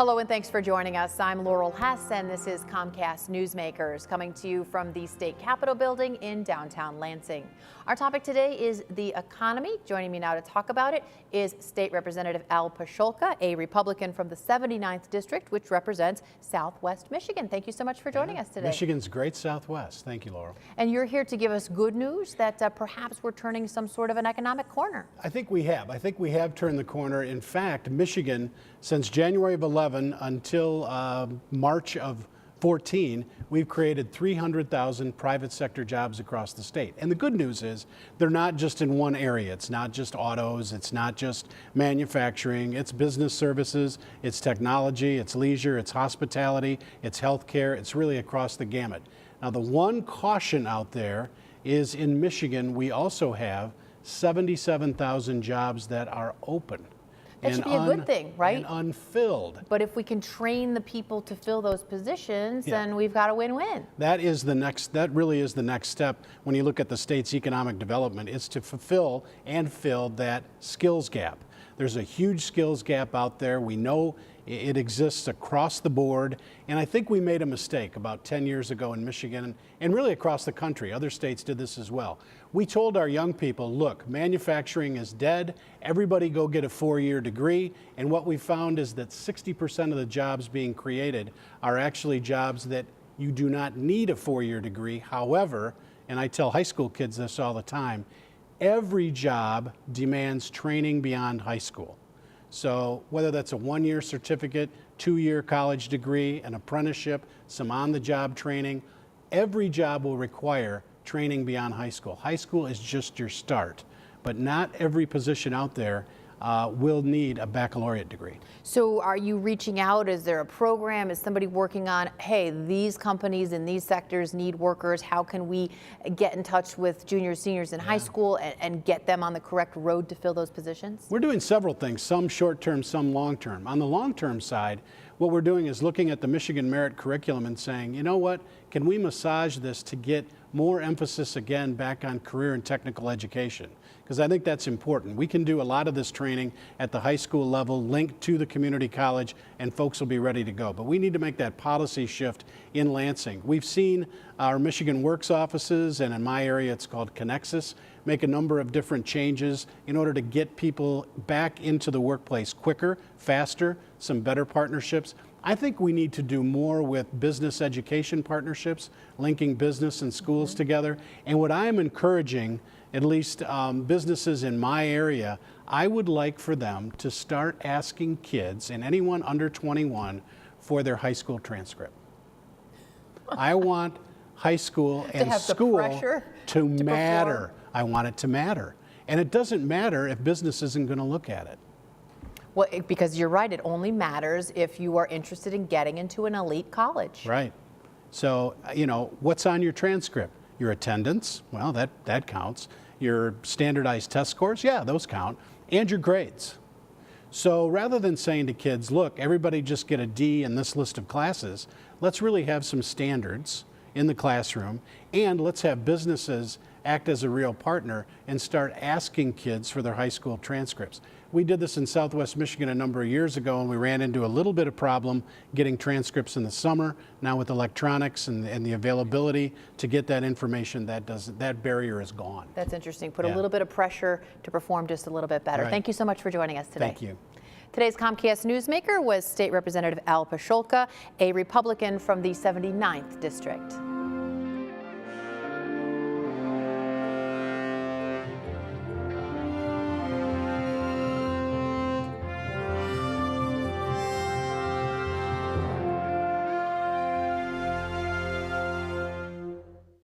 Hello and thanks for joining us. I'm Laurel Hess and this is Comcast Newsmakers coming to you from the State Capitol building in downtown Lansing. Our topic today is the economy. Joining me now to talk about it is State Representative Pscholka, a Republican from the 79th District, which represents Southwest Michigan. Thank you so much for joining us today. Michigan's great Southwest. Thank you, Laurel. And you're here to give us good news that perhaps we're turning some sort of an economic corner. I think we have. I think we have turned the corner. In fact, Michigan, since January of 11 until March of 14, we've created 300,000 private sector jobs across the state. And the good news is they're not just in one area. It's not just autos, it's not just manufacturing, it's business services, it's technology, it's leisure, it's hospitality, it's healthcare, it's really across the gamut. Now the one caution out there is in Michigan, we also have 77,000 jobs that are open. That should be a good thing, right? And unfilled. But if we can train the people to fill those positions, then we've got a win-win. That really is the next step when you look at the state's economic development, is to fulfill and fill that skills gap. There's a huge skills gap out there. We know it exists across the board, and I think we made a mistake about 10 years ago in Michigan, and really across the country. Other states did this as well. We told our young people, look, manufacturing is dead, everybody go get a 4-year degree, and what we found is that 60% of the jobs being created are actually jobs that you do not need a 4-year degree. However, and I tell high school kids this all the time, every job demands training beyond high school. So whether that's a 1-year certificate, 2-year college degree, an apprenticeship, some on-the-job training, every job will require training beyond high school. High school is just your start, but not every position out there will need a baccalaureate degree. So are you reaching out? Is there a program? Is somebody working on, hey, these companies in these sectors need workers. How can we get in touch with juniors, seniors in high school and get them on the correct road to fill those positions? We're doing several things, some short-term, some long-term. On the long-term side, what we're doing is looking at the Michigan Merit Curriculum and saying, you know what, can we massage this to get more emphasis again back on career and technical education? Because I think that's important. We can do a lot of this training at the high school level, linked to the community college, and folks will be ready to go. But we need to make that policy shift in Lansing. We've seen our Michigan Works offices, and in my area it's called Connexus, make a number of different changes in order to get people back into the workplace quicker, faster, some better partnerships. I think we need to do more with business education partnerships, linking business and schools together. And what I'm encouraging, at least businesses in my area, I would like for them to start asking kids and anyone under 21 for their high school transcript. I want high school and school to matter. I want it to matter. And it doesn't matter if business isn't going to look at it. Well, because you're right, it only matters if you are interested in getting into an elite college. Right. So, you know, what's on your transcript? Your attendance, well, that counts. Your standardized test scores, yeah, those count. And your grades. So rather than saying to kids, look, everybody just get a D in this list of classes, let's really have some standards in the classroom, and let's have businesses act as a real partner and start asking kids for their high school transcripts. We did this in Southwest Michigan a number of years ago, and we ran into a little bit of problem getting transcripts in the summer. Now with electronics and the availability to get that information, that barrier is gone. That's interesting. Put a little bit of pressure to perform just a little bit better. Right. Thank you so much for joining us today. Thank you. Today's Comcast Newsmaker was State Representative Pscholka, a Republican from the 79th District.